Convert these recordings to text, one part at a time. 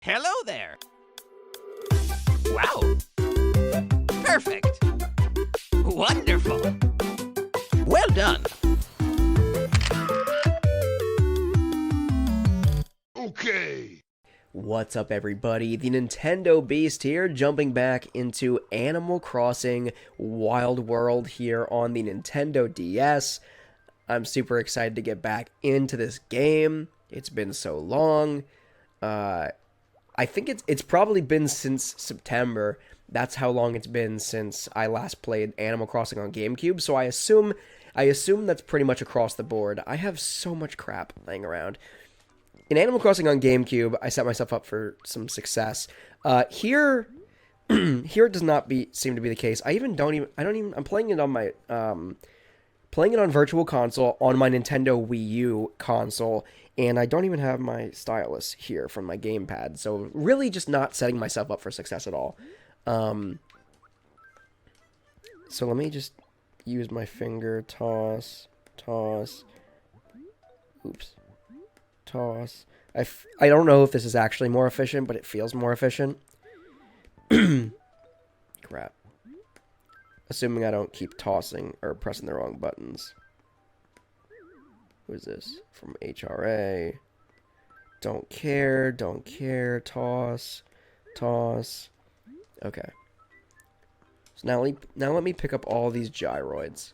Hello there. Wow. Perfect. Wonderful. Well done. Okay. What's up, everybody? The Nintendo Beast here, jumping back into Animal Crossing Wild World here on the Nintendo DS. I'm super excited to get back into this game. It's been so long. I think it's probably been since September. That's how long it's been since I last played Animal Crossing on GameCube. So I assume that's pretty much across the board. I have so much crap laying around. In Animal Crossing on GameCube, I set myself up for some success. Here it does not seem to be the case. I'm playing it on my playing it on Virtual Console on my Nintendo Wii U console, and I don't even have my stylus here from my gamepad. So really, just not setting myself up for success at all. So let me just use my finger, toss. Oops. Toss. I don't know if this is actually more efficient, but it feels more efficient. Crap. Assuming I don't keep tossing or pressing the wrong buttons. Who is this? From HRA. Don't care. Toss. Okay. So now let me pick up all these gyroids.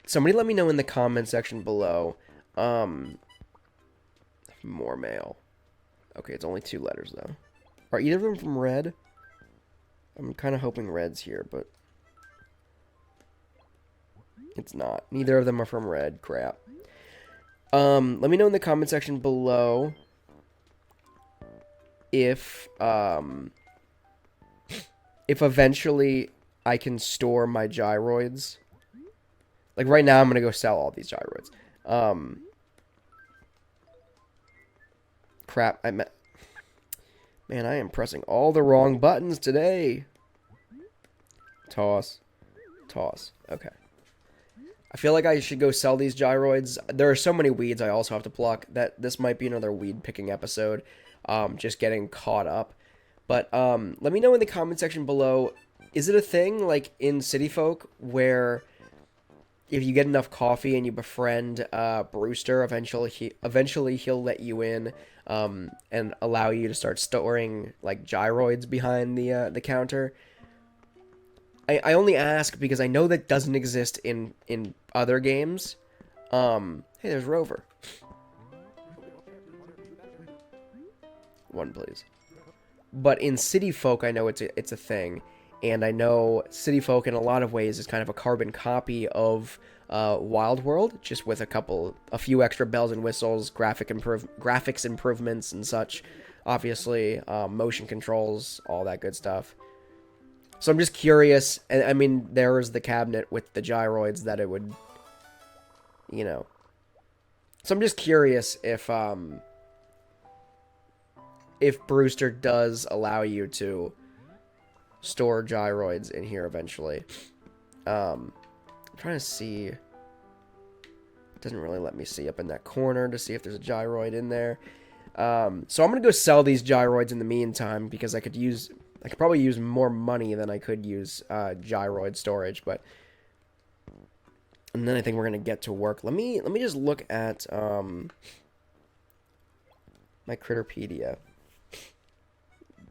Somebody let me know in the comment section below. More mail. Okay, it's only 2 letters, though. Are either of them from Red? I'm kind of hoping Red's here, but it's not. Neither of them are from Red. Crap. Let me know in the comment section below if eventually I can store my gyroids. Like, right now, I'm going to go sell all these gyroids. Crap. Man, I am pressing all the wrong buttons today. Toss. Okay. I feel like I should go sell these gyroids. There are so many weeds I also have to pluck that this might be another weed picking episode. Just getting caught up. But let me know in the comment section below. Is it a thing, like, in City Folk where if you get enough coffee and you befriend Brewster, eventually he'll let you in and allow you to start storing like gyroids behind the counter? I only ask because I know that doesn't exist in other games. Hey, there's Rover. 1, please. But in City Folk, I know it's a thing. And I know City Folk in a lot of ways is kind of a carbon copy of Wild World, just with a few extra bells and whistles, graphics improvements and such. Obviously, motion controls, all that good stuff. So I'm just curious. I mean, there is the cabinet with the gyroids that it would, you know. So I'm just curious if Brewster does allow you to store gyroids in here eventually. I'm trying to see. It doesn't really let me see up in that corner to see if there's a gyroid in there. So I'm gonna go sell these gyroids in the meantime because I could probably use more money than I could use gyroid storage, and then I think we're gonna get to work. Let me just look at my Critterpedia.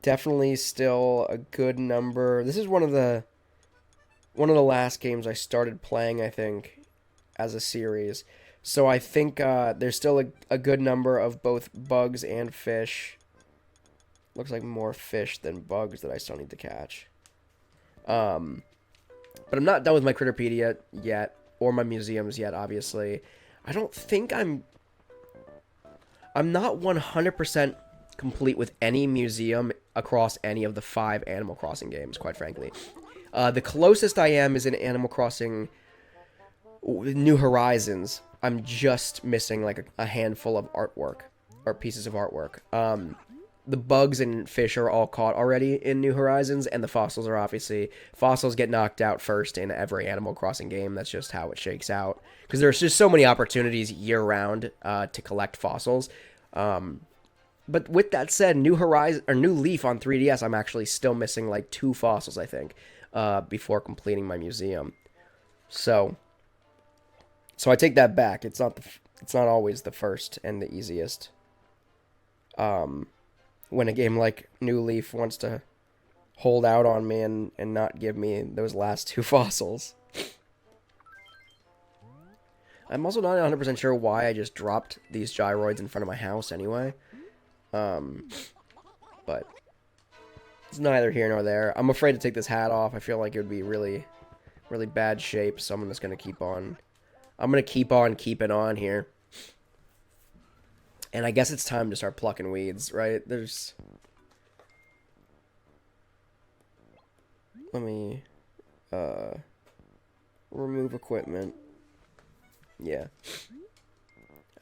Definitely still a good number. This is one of the last games I started playing, I think, as a series. So I think there's still a good number of both bugs and fish. Looks like more fish than bugs that I still need to catch. But I'm not done with my Critterpedia yet, or my museums yet, obviously. I don't think I'm not 100% complete with any museum across any of the 5 Animal Crossing games, quite frankly. The closest I am is in Animal Crossing New Horizons. I'm just missing like a handful of artwork or pieces of artwork. the bugs and fish are all caught already in New Horizons, and the fossils are obviously, fossils get knocked out first in every Animal Crossing game. That's just how it shakes out, because there's just so many opportunities year-round to collect fossils. But with that said, New Leaf on 3DS, I'm actually still missing like 2 fossils, I think, before completing my museum. So I take that back. It's not always the first and the easiest. When a game like New Leaf wants to hold out on me and not give me those last 2 fossils. I'm also not 100% sure why I just dropped these gyroids in front of my house anyway. But it's neither here nor there. I'm afraid to take this hat off. I feel like it would be really, really bad shape, so I'm just going to keep on. I'm going to keep on keeping on here. And I guess it's time to start plucking weeds, right? Let me remove equipment. Yeah.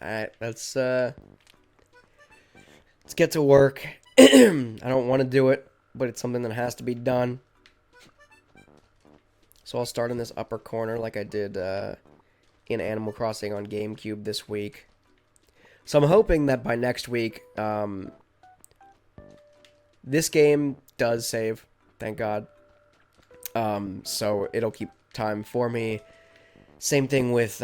Alright, let's get to work. I don't want to do it, but it's something that has to be done. So I'll start in this upper corner like I did in Animal Crossing on GameCube this week. So I'm hoping that by next week, this game does save, thank God. So it'll keep time for me. Same thing with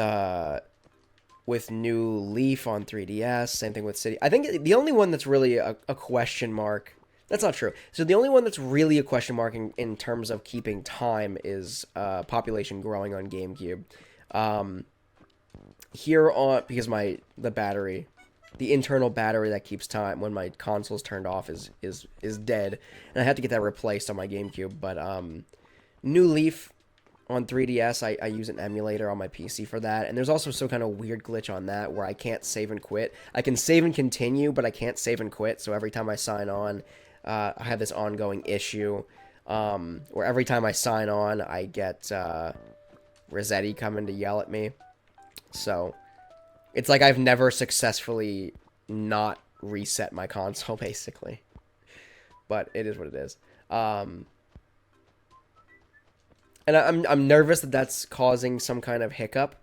New Leaf on 3DS. Same thing with City. I think the only one that's really a question mark. That's not true. So the only one that's really a question mark in terms of keeping time is population growing on GameCube. Here on, because the battery, the internal battery that keeps time when my console's turned off is dead, and I had to get that replaced on my GameCube. But New Leaf on 3DS, I use an emulator on my PC for that, and there's also some kind of weird glitch on that where I can't save and quit. I can save and continue, but I can't save and quit. So every time I sign on, I have this ongoing issue where every time I sign on, I get Rossetti coming to yell at me. So it's like I've never successfully not reset my console, basically. But it is what it is. And I'm nervous that that's causing some kind of hiccup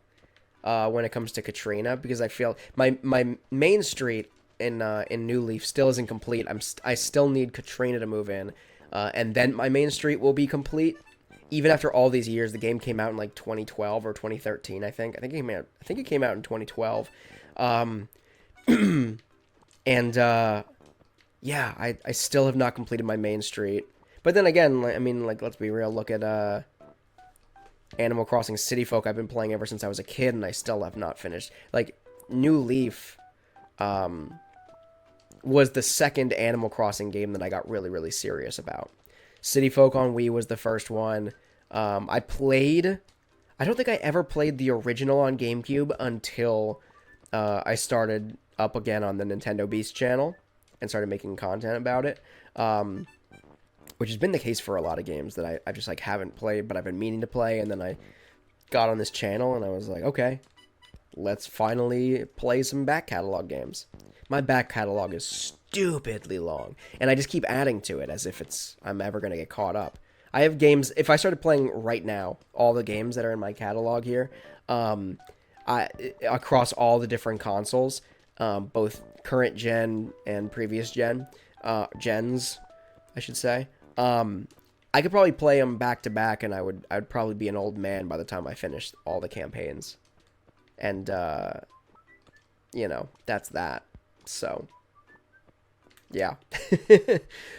when it comes to Katrina, because I feel my main street in New Leaf still isn't complete. I still need Katrina to move in, and then my main street will be complete. Even after all these years, the game came out in like 2012 or 2013, I think. I think it came out in 2012. Yeah, I still have not completed my main street. But then again, I mean, like, let's be real. Look at Animal Crossing City Folk. I've been playing ever since I was a kid, and I still have not finished. Like, New Leaf was the second Animal Crossing game that I got really, really serious about. City Folk on Wii was the first one. I don't think I ever played the original on GameCube until I started up again on the Nintendo Beast channel and started making content about it. Which has been the case for a lot of games that I just like haven't played, but I've been meaning to play. And then I got on this channel and I was like, okay, let's finally play some back catalog games. My back catalog is stupidly long, and I just keep adding to it as if I'm ever going to get caught up. I have games, if I started playing right now, all the games that are in my catalog here, across all the different consoles, both current gen and previous gens, I should say, I could probably play them back to back, and I'd probably be an old man by the time I finished all the campaigns. And, you know, that's that. So, yeah.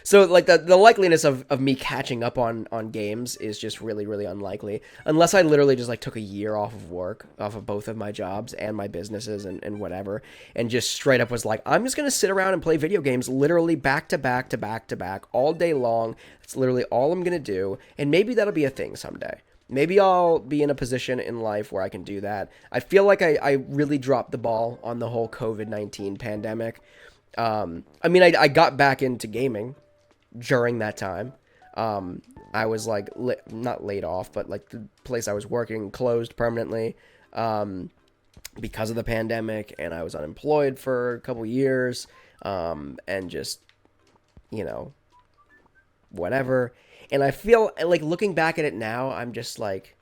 So, like, the likeliness of me catching up on games is just really, really unlikely. Unless I literally just, like, took a year off of work, off of both of my jobs and my businesses and whatever, and just straight up was like, I'm just going to sit around and play video games literally back to back to back to back all day long. That's literally all I'm going to do, and maybe that'll be a thing someday. Maybe I'll be in a position in life where I can do that. I feel like I really dropped the ball on the whole COVID-19 pandemic. I mean, I got back into gaming during that time. I was like, not laid off, but like the place I was working closed permanently because of the pandemic, and I was unemployed for a couple years, and just you know, whatever. And I feel like looking back at it now, I'm just like,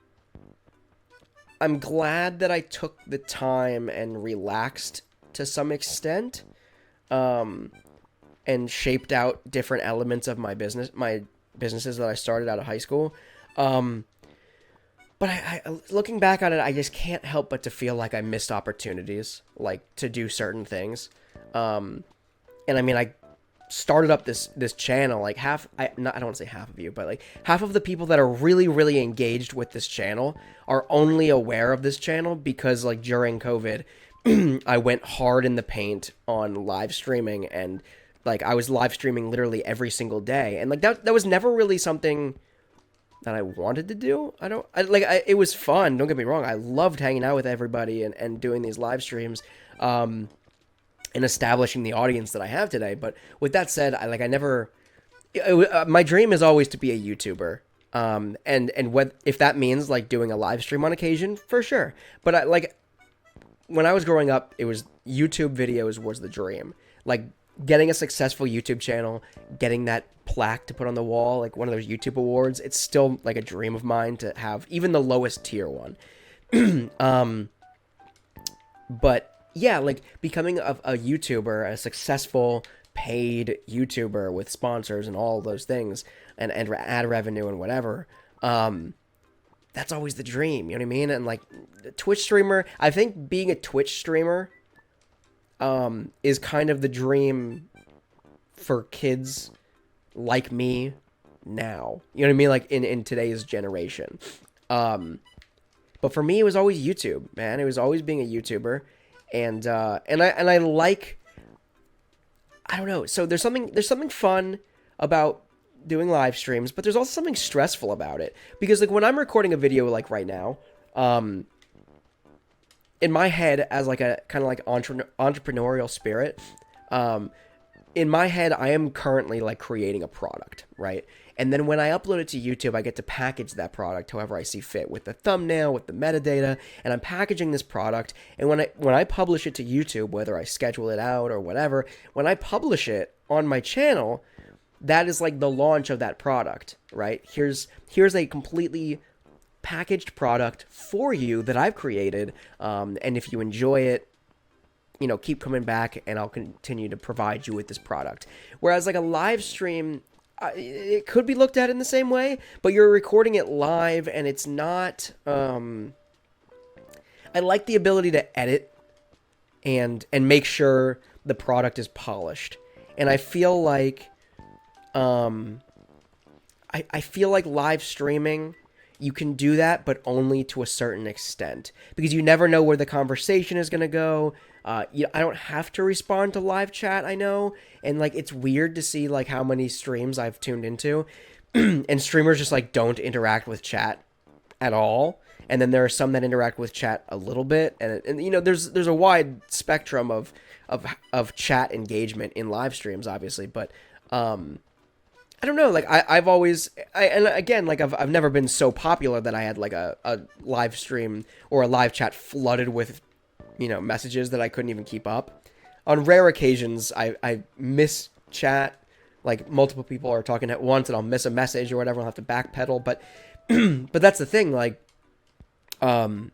I'm glad that I took the time and relaxed to some extent, and shaped out different elements of my businesses that I started out of high school. But I looking back on it, I just can't help but to feel like I missed opportunities, like to do certain things. And I mean, I started up this channel, like I don't want to say half of you, but like half of the people that are really, really engaged with this channel are only aware of this channel because like during COVID, I went hard in the paint on live streaming, and like I was live streaming literally every single day. And like that was never really something that I wanted to do. It was fun. Don't get me wrong. I loved hanging out with everybody and doing these live streams, and establishing the audience that I have today. But with that said, my dream is always to be a YouTuber. If that means like doing a live stream on occasion, for sure. But when I was growing up, it was YouTube videos was the dream. Like getting a successful YouTube channel, getting that plaque to put on the wall, like one of those YouTube awards, it's still like a dream of mine to have, even the lowest tier one. But yeah, like becoming a YouTuber, a successful paid YouTuber with sponsors and all those things, and ad revenue and whatever, that's always the dream, you know what I mean? And like Twitch streamer, I think being a Twitch streamer is kind of the dream for kids like me now. You know what I mean? Like in today's generation. But for me, it was always YouTube, man. It was always being a YouTuber. And I like, I don't know. So there's something fun about doing live streams, but there's also something stressful about it. Because like when I'm recording a video like right now, in my head, as like a kind of like entrepreneurial spirit, in my head, I am currently like creating a product, right? And then when I upload it to YouTube, I get to package that product however I see fit, with the thumbnail, with the metadata, and I'm packaging this product. And when I publish it to YouTube, whether I schedule it out or whatever, when I publish it on my channel, that is like the launch of that product, right? Here's a completely packaged product for you that I've created, and if you enjoy it, you know, keep coming back and I'll continue to provide you with this product. Whereas like a live stream, it could be looked at in the same way, but you're recording it live and it's not, I like the ability to edit and make sure the product is polished. And I feel like, I feel like live streaming, you can do that, but only to a certain extent, because you never know where the conversation is going to go. I don't have to respond to live chat, I know, and like it's weird to see like how many streams I've tuned into, and streamers just like don't interact with chat at all, and then there are some that interact with chat a little bit, and you know there's a wide spectrum of chat engagement in live streams, obviously, but I don't know, like I've always, and again, like I've never been so popular that I had like a live stream or a live chat flooded with, you know, messages that I couldn't even keep up. On rare occasions, I miss chat, like multiple people are talking at once and I'll miss a message or whatever, I'll have to backpedal, but but that's the thing, like you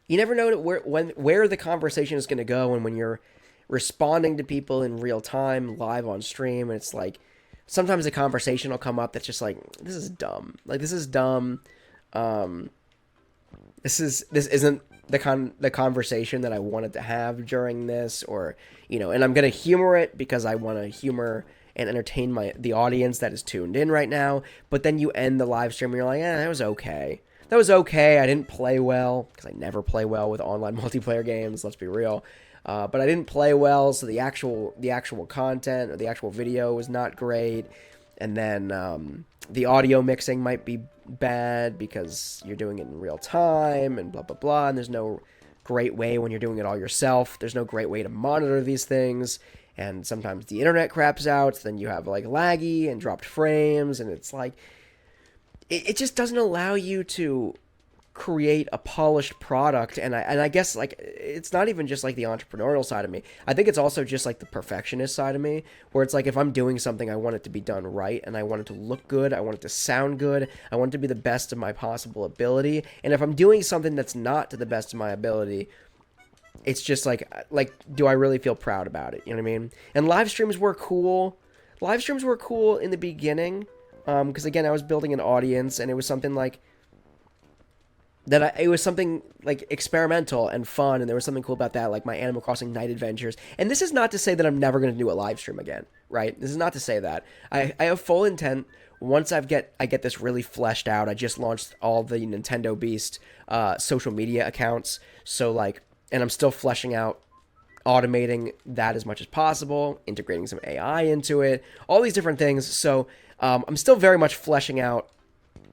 never know where the conversation is going to go, and when you're responding to people in real time live on stream, and it's like sometimes a conversation will come up that's just like, this is dumb. Like, this is dumb. This isn't the conversation that I wanted to have during this, or, you know, and I'm going to humor it because I want to humor and entertain the audience that is tuned in right now. But then you end the live stream and you're like, that was okay. That was okay. I didn't play well, because I never play well with online multiplayer games. Let's be real. But I didn't play well, so the actual content or the actual video was not great. And then the audio mixing might be bad because you're doing it in real time and blah, blah, blah. And there's no great way when you're doing it all yourself. There's no great way to monitor these things. And sometimes the internet craps out, so then you have like laggy and dropped frames. And it's like, it just doesn't allow you to create a polished product, and I guess like it's not even just like the entrepreneurial side of me. I think it's also just like the perfectionist side of me, where it's like if I'm doing something, I want it to be done right, and I want it to look good, I want it to sound good, I want it to be the best of my possible ability. And if I'm doing something that's not to the best of my ability, it's just like do I really feel proud about it? You know what I mean? And live streams were cool. Live streams were cool in the beginning, because again, I was building an audience, and it was something like it was something like experimental and fun, and there was something cool about that, like my Animal Crossing night adventures. And this is not to say that I'm never going to do a live stream again, right? This is not to say that. I have full intent. Once I get this really fleshed out, I just launched all the Nintendo Beast social media accounts, so like, and I'm still fleshing out automating that as much as possible, integrating some AI into it, all these different things. So I'm still very much fleshing out,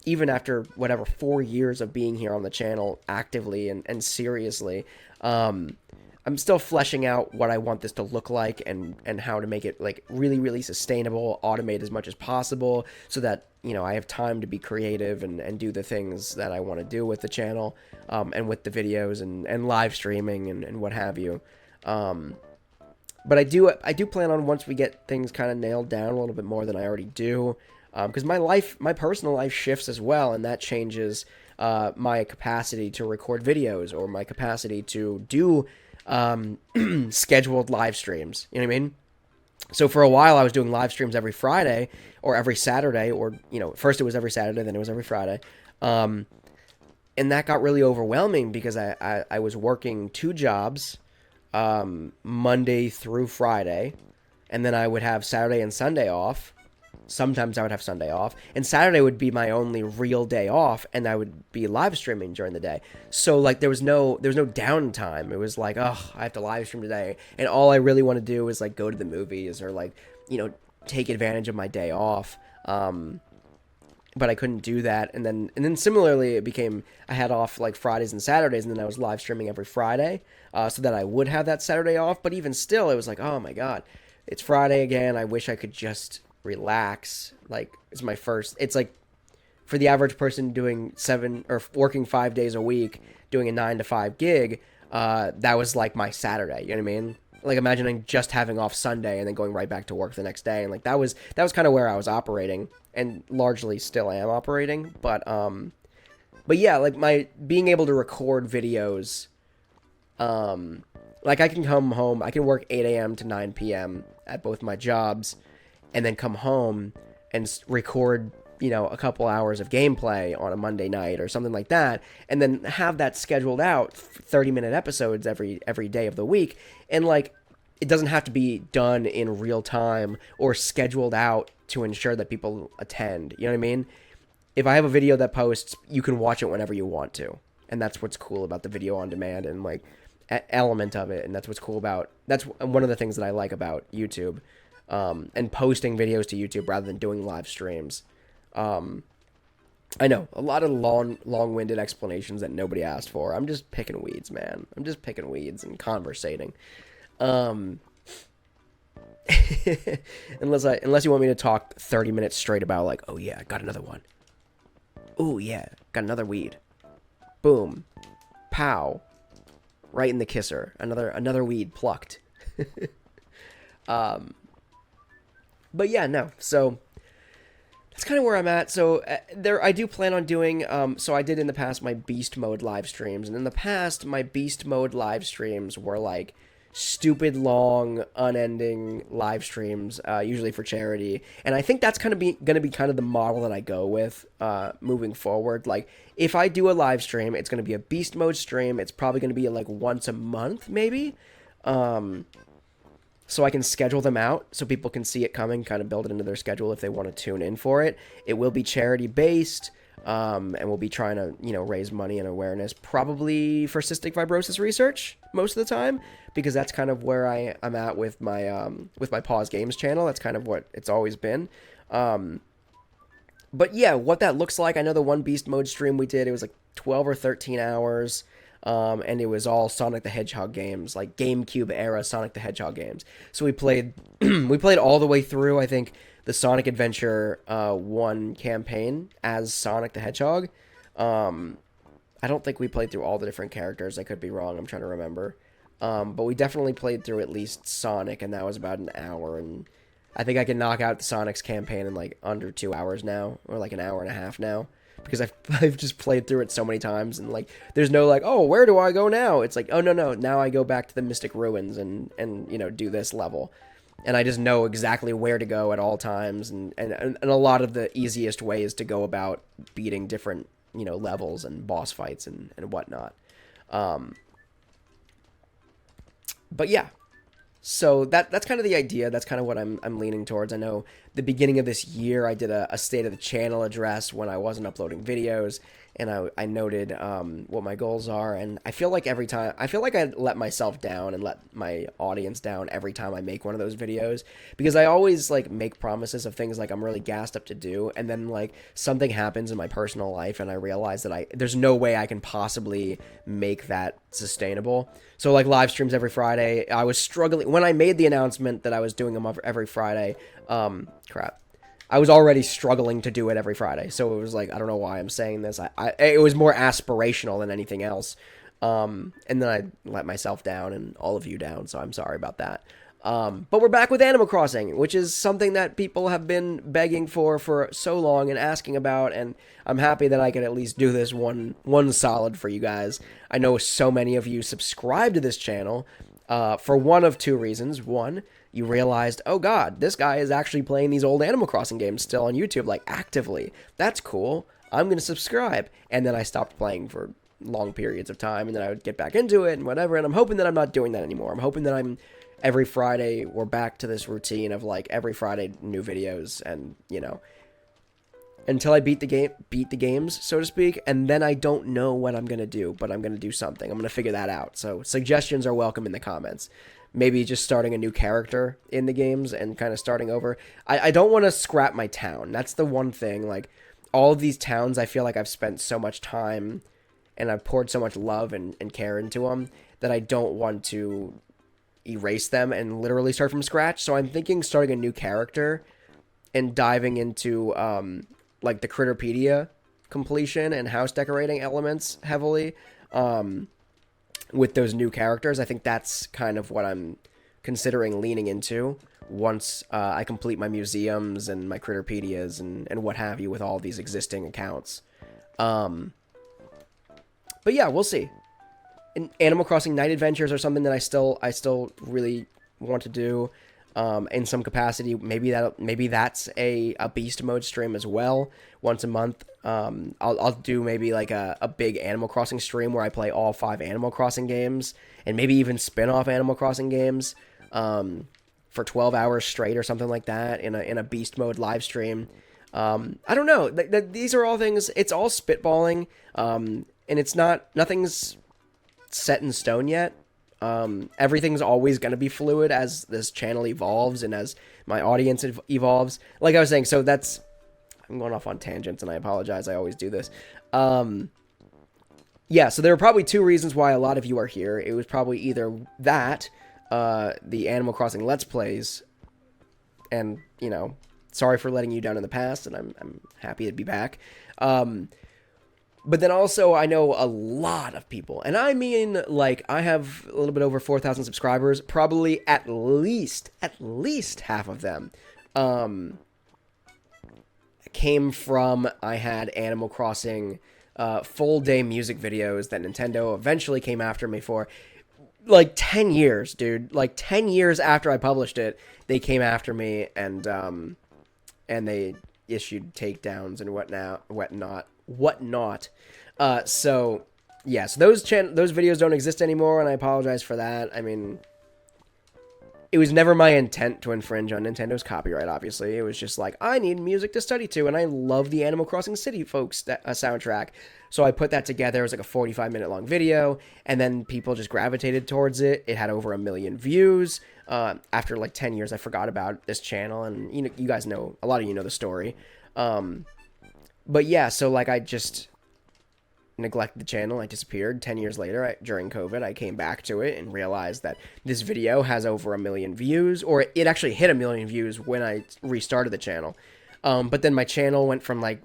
even after whatever 4 years of being here on the channel actively and seriously. I'm still fleshing out what I want this to look like, and how to make it like really, really sustainable, automate as much as possible, so that, you know, I have time to be creative and do the things that I want to do with the channel, and with the videos and live streaming and what have you. But I do plan on, once we get things kind of nailed down a little bit more than I already do, because my personal life shifts as well, and that changes my capacity to record videos, or my capacity to do scheduled live streams. You know what I mean? So for a while, I was doing live streams every Friday or every Saturday, or, you know, first it was every Saturday, then it was every Friday. And that got really overwhelming, because I was working 2 jobs, Monday through Friday, and then I would have Saturday and Sunday off. Sometimes I would have Sunday off, and Saturday would be my only real day off, and I would be live streaming during the day. So like there was no downtime. It was like, oh, I have to live stream today, and all I really want to do is like go to the movies, or like, you know, take advantage of my day off. But I couldn't do that, and then similarly it became, I had off like Fridays and Saturdays, and then I was live streaming every Friday, so that I would have that Saturday off. But even still, it was like, oh my god, it's Friday again. I wish I could just relax. Like, it's like for the average person doing 7 or working 5 days a week, doing a 9 to 5 gig, that was like my Saturday. You know what I mean? Like, imagining just having off Sunday and then going right back to work the next day, and like that was kind of where I was operating, and largely still am operating. But yeah, like my being able to record videos, like I can come home, I can work 8 a.m. to 9 p.m. at both my jobs, and then come home and record, you know, a couple hours of gameplay on a Monday night or something like that, and then have that scheduled out, 30-minute episodes every day of the week. And like, it doesn't have to be done in real time or scheduled out to ensure that people attend. You know what I mean? If I have a video that posts, you can watch it whenever you want to. And that's what's cool about the video on demand, and like element of it. And that's what's cool about, that's one of the things that I like about YouTube. And posting videos to YouTube rather than doing live streams. I know, a lot of long-winded explanations that nobody asked for. I'm just picking weeds, man. I'm just picking weeds and conversating. Unless you want me to talk 30 minutes straight about like, oh yeah, got another one. Oh yeah, got another weed. Boom. Pow. Right in the kisser. Another weed plucked. But yeah, no. So that's kind of where I'm at. So I do plan on doing, so I did in the past my beast mode live streams, and in the past my beast mode live streams were like stupid long, unending live streams, usually for charity. And I think that's going to be kind of the model that I go with moving forward. Like, if I do a live stream, it's going to be a beast mode stream. It's probably going to be like once a month, maybe. So I can schedule them out so people can see it coming, kind of build it into their schedule if they want to tune in for it. It will be charity based, and we'll be trying to, you know, raise money and awareness, probably for cystic fibrosis research most of the time, because that's kind of where I'm at with my Pause Games channel. That's kind of what it's always been. But yeah, what that looks like, I know the one beast mode stream we did, it was like 12 or 13 hours. And it was all Sonic the Hedgehog games, like GameCube era Sonic the Hedgehog games. So we played all the way through, I think, the Sonic Adventure 1 campaign as Sonic the Hedgehog. I I don't think we played through all the different characters. I could be wrong. I'm trying to remember. But we definitely played through at least Sonic, and that was about an hour. And I think I can knock out the Sonic's campaign in like under 2 hours now, or like an hour and a half now, because I've just played through it so many times. And like, there's no like, oh, where do I go now? It's like, oh no, now I go back to the Mystic Ruins and you know, do this level. And I just know exactly where to go at all times, and a lot of the easiest ways to go about beating different, you know, levels and boss fights and whatnot. But yeah, so that's kind of the idea. That's kind of what I'm leaning towards. I know the beginning of this year I did a state of the channel address when I wasn't uploading videos, and I noted what my goals are, and I feel like I let myself down and let my audience down every time I make one of those videos, because I always like make promises of things like I'm really gassed up to do, and then like something happens in my personal life and I realize that there's no way I can possibly make that sustainable. So like live streams every Friday, I was struggling when I made the announcement that I was doing them every Friday. I was already struggling to do it every Friday, so it was like, I don't know why I'm saying this. It was more aspirational than anything else. And then I let myself down and all of you down, so I'm sorry about that. But we're back with Animal Crossing, which is something that people have been begging for so long and asking about, and I'm happy that I can at least do this one solid for you guys. I know so many of you subscribe to this channel for one of two reasons. One, you realized, oh god, this guy is actually playing these old Animal Crossing games still on YouTube, like, actively. That's cool. I'm going to subscribe. And then I stopped playing for long periods of time, and then I would get back into it and whatever, and I'm hoping that I'm not doing that anymore. I'm hoping that every Friday, we're back to this routine of, like, every Friday, new videos, and, you know, until I beat the games, so to speak, and then I don't know what I'm going to do, but I'm going to do something. I'm going to figure that out. So suggestions are welcome in the comments. Maybe just starting a new character in the games and kind of starting over. I don't want to scrap my town. That's the one thing. Like, all of these towns, I feel like I've spent so much time and I've poured so much love and care into them that I don't want to erase them and literally start from scratch. So I'm thinking starting a new character and diving into like the Critterpedia completion and house decorating elements heavily. With those new characters, I think that's kind of what I'm considering leaning into once I complete my museums and my Critterpedias and what have you with all these existing accounts. But yeah, we'll see. And Animal Crossing Night Adventures are something that I still really want to do in some capacity. Maybe that's a beast mode stream as well, once a month. I'll do maybe like a big Animal Crossing stream where I play all 5 Animal Crossing games, and maybe even spin-off Animal Crossing games for 12 hours straight or something like that in a beast mode live stream. I don't know. These are all things. It's all spitballing, and nothing's set in stone yet. Everything's always going to be fluid as this channel evolves and as my audience evolves. Like I was saying, so I'm going off on tangents, and I apologize. I always do this. Yeah, so there are probably 2 reasons why a lot of you are here. It was probably either that, the Animal Crossing Let's Plays, and, you know, sorry for letting you down in the past, and I'm happy to be back. But then also, I know a lot of people, and I mean, like, I have a little bit over 4,000 subscribers, probably at least half of them, came from, I had Animal Crossing, full day music videos that Nintendo eventually came after me for, like, 10 years, dude, like, 10 years after I published it, they came after me, and they issued takedowns and whatnot. So yeah, so those videos don't exist anymore, and I apologize for that. I mean, it was never my intent to infringe on Nintendo's copyright, obviously. It was just like, I need music to study to, and I love the Animal Crossing City Folks soundtrack. So I put that together. It was like a 45-minute long video, and then people just gravitated towards it. It had over 1 million views. After like 10 years, I forgot about this channel, and you guys know, a lot of you know the story. But yeah, so like I just neglected the channel. I disappeared. 10 years later, during COVID, I came back to it and realized that this video has over 1 million views, or it actually hit 1 million views when I restarted the channel. But then my channel went from, like,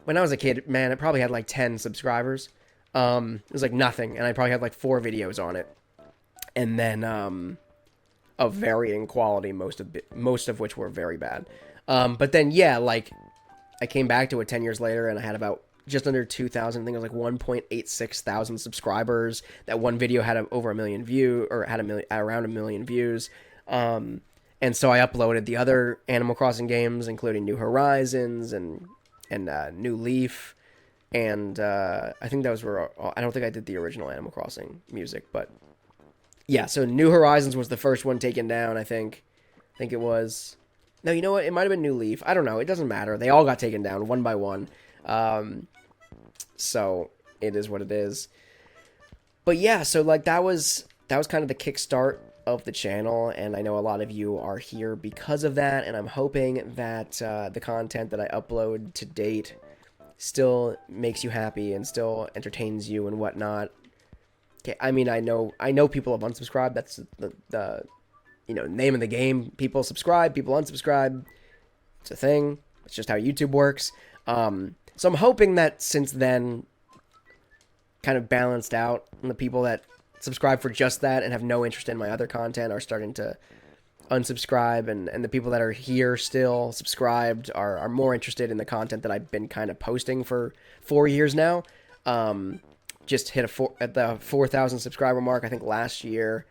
when I was a kid, man, it probably had like 10 subscribers. It was like nothing, and I probably had like 4 videos on it, and then of varying quality, most of which were very bad. But then yeah, like I came back to it 10 years later, and I had about just under 2,000. I think it was like 1.86 thousand subscribers. That one video had over a million views, or had around a million views. And so I uploaded the other Animal Crossing games, including New Horizons and New Leaf. And I think those were, I don't think I did the original Animal Crossing music, but yeah, so New Horizons was the first one taken down, I think. I think it was, no, you know what, it might have been New Leaf. I don't know, it doesn't matter. They all got taken down one by one. So it is what it is. But yeah, so like that was kind of the kickstart of the channel, and I know a lot of you are here because of that, and I'm hoping that the content that I upload to date still makes you happy and still entertains you and whatnot. Okay, I mean, I know people have unsubscribed. That's the name of the game. People subscribe, people unsubscribe. It's a thing. It's just how YouTube works. So I'm hoping that since then, kind of balanced out, and the people that subscribe for just that and have no interest in my other content are starting to unsubscribe, and the people that are here still subscribed are more interested in the content that I've been kind of posting for 4 years now. Just hit at the 4,000 subscriber mark, I think, last year.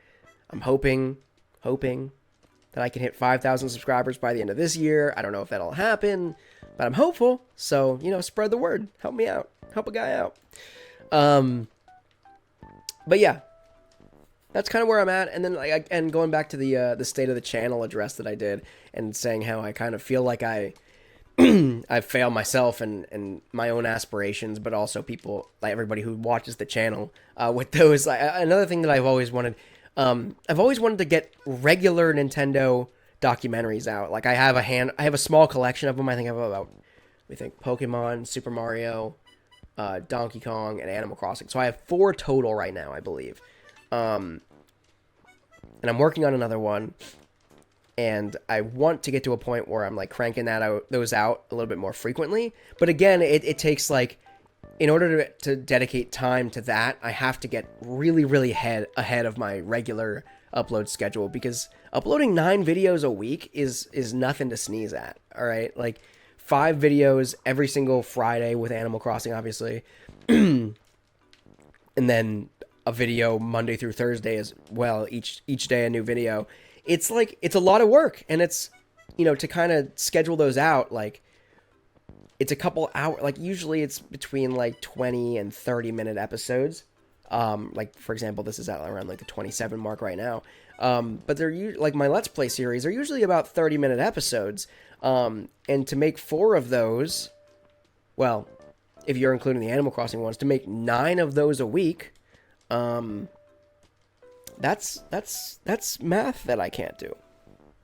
I'm hoping that I can hit 5,000 subscribers by the end of this year. I don't know if that'll happen, but I'm hopeful. So, spread the word. Help me out. Help a guy out. But yeah, that's kind of where I'm at. And then, and going back to the state of the channel address that I did, and saying how I kind of feel like I failed myself and my own aspirations, but also people, like everybody who watches the channel, with those. Another thing that I've always wanted to get regular Nintendo documentaries out. Like I have a small collection of them. I think I have about, Pokemon, Super Mario, Donkey Kong, and Animal Crossing. So I have 4 total right now, I believe. And I'm working on another one, and I want to get to a point where I'm like cranking those out a little bit more frequently. But again, it takes, like, in order to dedicate time to that, I have to get really, really ahead of my regular upload schedule, because uploading 9 videos a week is nothing to sneeze at. All right, like 5 videos every single Friday with Animal Crossing, obviously, and then a video Monday through Thursday as well. Each day a new video. It's a lot of work, and it's, to kind of schedule those out, like, it's a couple hours, like usually it's between like 20 and 30 minute episodes. Like, for example, this is at around like the 27 mark right now. But they're like, my Let's Play series are usually about 30-minute episodes. And to make 4 of those, well, if you're including the Animal Crossing ones, to make 9 of those a week, that's math that I can't do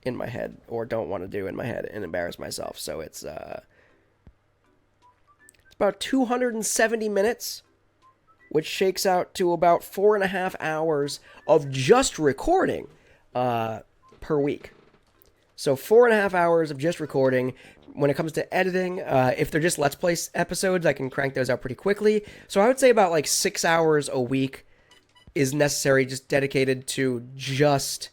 in my head, or don't want to do in my head, and embarrass myself. So it's about 270 minutes, which shakes out to about 4.5 hours of just recording per week. So 4.5 hours of just recording. When it comes to editing, if they're just Let's Play episodes, I can crank those out pretty quickly. So I would say about like 6 hours a week is necessary, just dedicated to just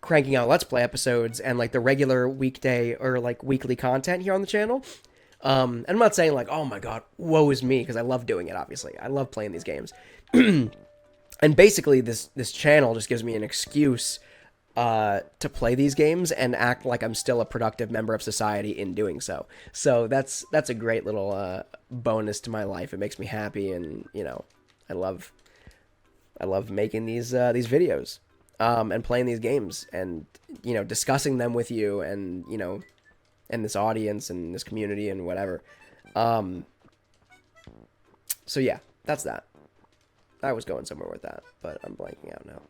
cranking out Let's Play episodes and like the regular weekday or like weekly content here on the channel. And I'm not saying like, oh my god, woe is me, because I love doing it, obviously. I love playing these games. And basically, this channel just gives me an excuse to play these games and act like I'm still a productive member of society in doing so. So that's a great little bonus to my life. It makes me happy, and I love making these videos and playing these games, and discussing them with you, and and this audience and this community and whatever. So yeah, that's that. I was going somewhere with that, but I'm blanking out now.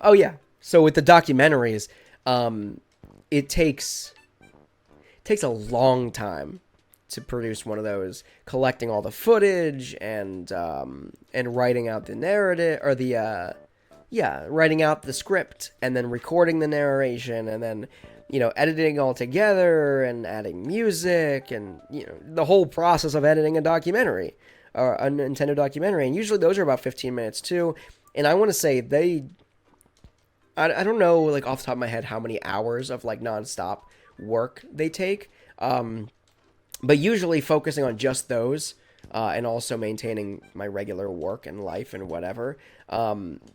Oh yeah, so with the documentaries, it takes a long time to produce one of those, collecting all the footage and writing out the narrative, or writing out the script, and then recording the narration, and then editing all together and adding music, and the whole process of editing a documentary. a Nintendo documentary, and usually those are about 15 minutes too. And I want to say I don't know, like off the top of my head, how many hours of like nonstop work they take. But usually focusing on just those, and also maintaining my regular work and life and whatever,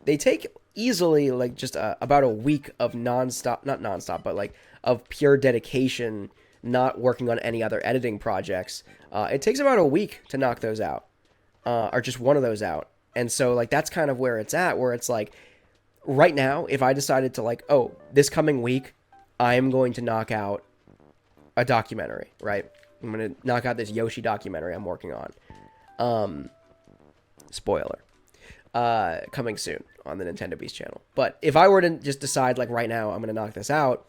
they take easily like just about a week of nonstop, not nonstop, but like of pure dedication, not working on any other editing projects. It takes about a week to knock those out, or just one of those out. And so like that's kind of where it's at, where it's like right now, if I decided to like, oh, this coming week, I am going to knock out a documentary, right? I'm going to knock out this Yoshi documentary I'm working on. Spoiler. Coming soon on the Nintendo Beast channel. But if I were to just decide like right now I'm going to knock this out,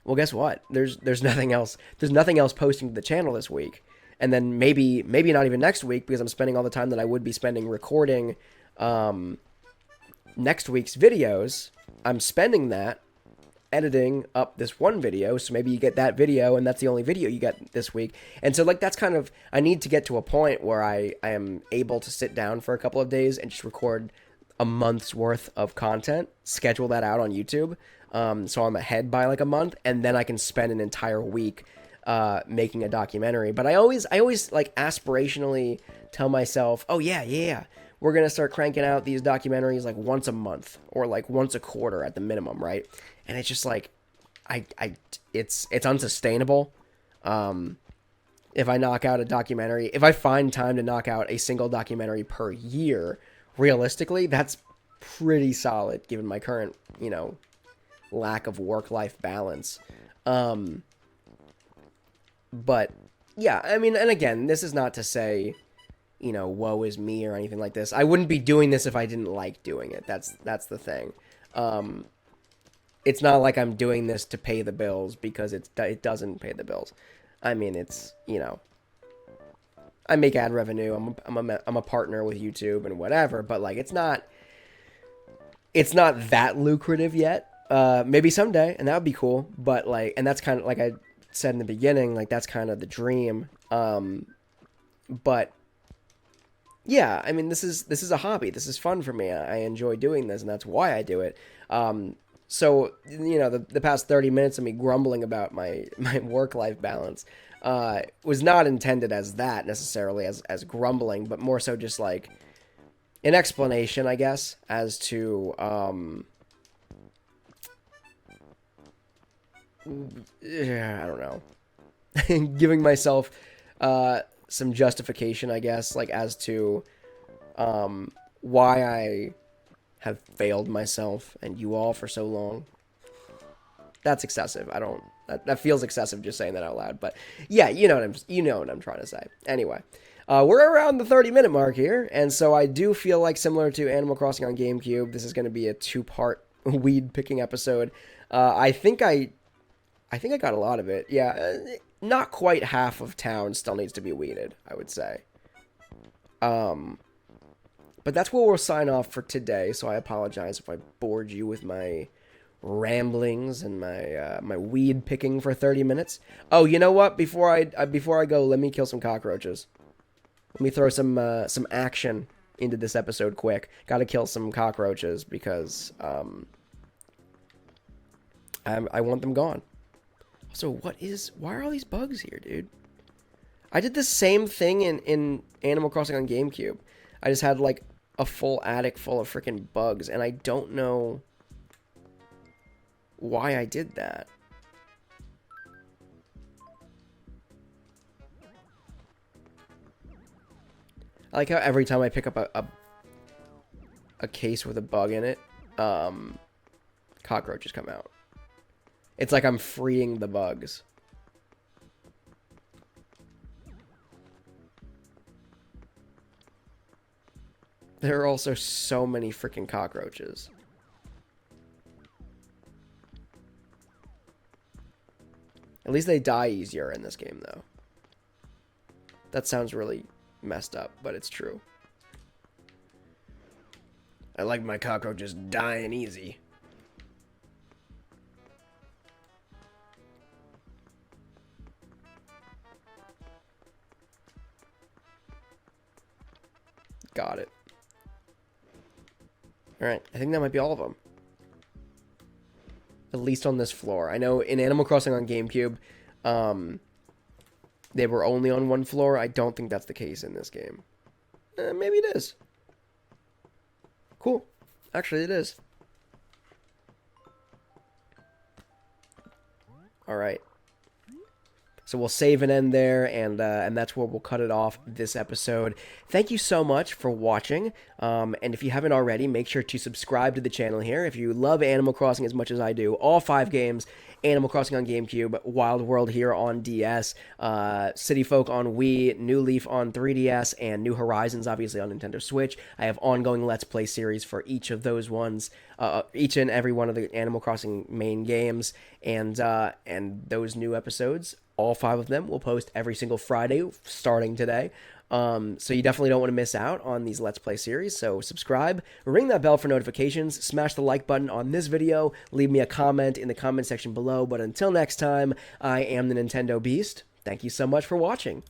well, guess what? There's nothing else. There's nothing else posting to the channel this week. And then maybe not even next week, because I'm spending all the time that I would be spending recording next week's videos. I'm spending that editing up this one video, so maybe you get that video and that's the only video you get this week. And so like that's kind of, I need to get to a point where I am able to sit down for a couple of days and just record a month's worth of content, schedule that out on YouTube, so I'm ahead by like a month, and then I can spend an entire week making a documentary. But I always like aspirationally tell myself, oh yeah, we're gonna start cranking out these documentaries like once a month or like once a quarter at the minimum, right? And it's just like, it's unsustainable. If I knock out a documentary, if I find time to knock out a single documentary per year, realistically, that's pretty solid given my current, lack of work-life balance. But yeah, I mean, and again, this is not to say, woe is me or anything like this. I wouldn't be doing this if I didn't like doing it. That's the thing. It's not like I'm doing this to pay the bills, because it doesn't pay the bills. I mean, it's, I make ad revenue. I'm a partner with YouTube and whatever, but like it's not that lucrative yet. Maybe someday, and that would be cool. But like, and that's kind of like I said in the beginning, like that's kind of the dream. But yeah, I mean, this is a hobby. This is fun for me. I enjoy doing this, and that's why I do it. So, the past 30 minutes of me grumbling about my work-life balance was not intended as that necessarily, as grumbling, but more so just like an explanation, I guess, as to I don't know, giving myself some justification, I guess, like as to why I have failed myself and you all for so long. That's excessive. That feels excessive just saying that out loud, but yeah, you know what I'm trying to say. Anyway, we're around the 30-minute mark here, and so I do feel like, similar to Animal Crossing on GameCube, this is going to be a 2-part weed picking episode. I think I got a lot of it. Yeah, not quite half of town still needs to be weeded, I would say. But that's where we'll sign off for today, so I apologize if I bored you with my ramblings and my weed picking for 30 minutes. Oh, you know what? Before I go, let me kill some cockroaches. Let me throw some action into this episode quick. Gotta kill some cockroaches because I want them gone. So why are all these bugs here, dude? I did the same thing in Animal Crossing on GameCube. I just had like a full attic full of freaking bugs, and I don't know why I did that. I like how every time I pick up a case with a bug in it, cockroaches come out. It's like I'm freeing the bugs. There are also so many freaking cockroaches. At least they die easier in this game, though. That sounds really messed up, but it's true. I like my cockroaches dying easy. Got it. Alright, I think that might be all of them. At least on this floor. I know in Animal Crossing on GameCube, they were only on one floor. I don't think that's the case in this game. Maybe it is. Cool. Actually, it is. Alright. So we'll save and end there, and that's where we'll cut it off this episode. Thank you so much for watching, and if you haven't already, make sure to subscribe to the channel here. If you love Animal Crossing as much as I do, all 5 games, Animal Crossing on GameCube, Wild World here on DS, City Folk on Wii, New Leaf on 3DS, and New Horizons obviously on Nintendo Switch. I have ongoing Let's Play series for each of those ones, each and every one of the Animal Crossing main games, and those new episodes. All 5 of them will post every single Friday starting today. So you definitely don't want to miss out on these Let's Play series. So subscribe, ring that bell for notifications, smash the like button on this video, leave me a comment in the comment section below. But until next time, I am the Nintendo Beast. Thank you so much for watching.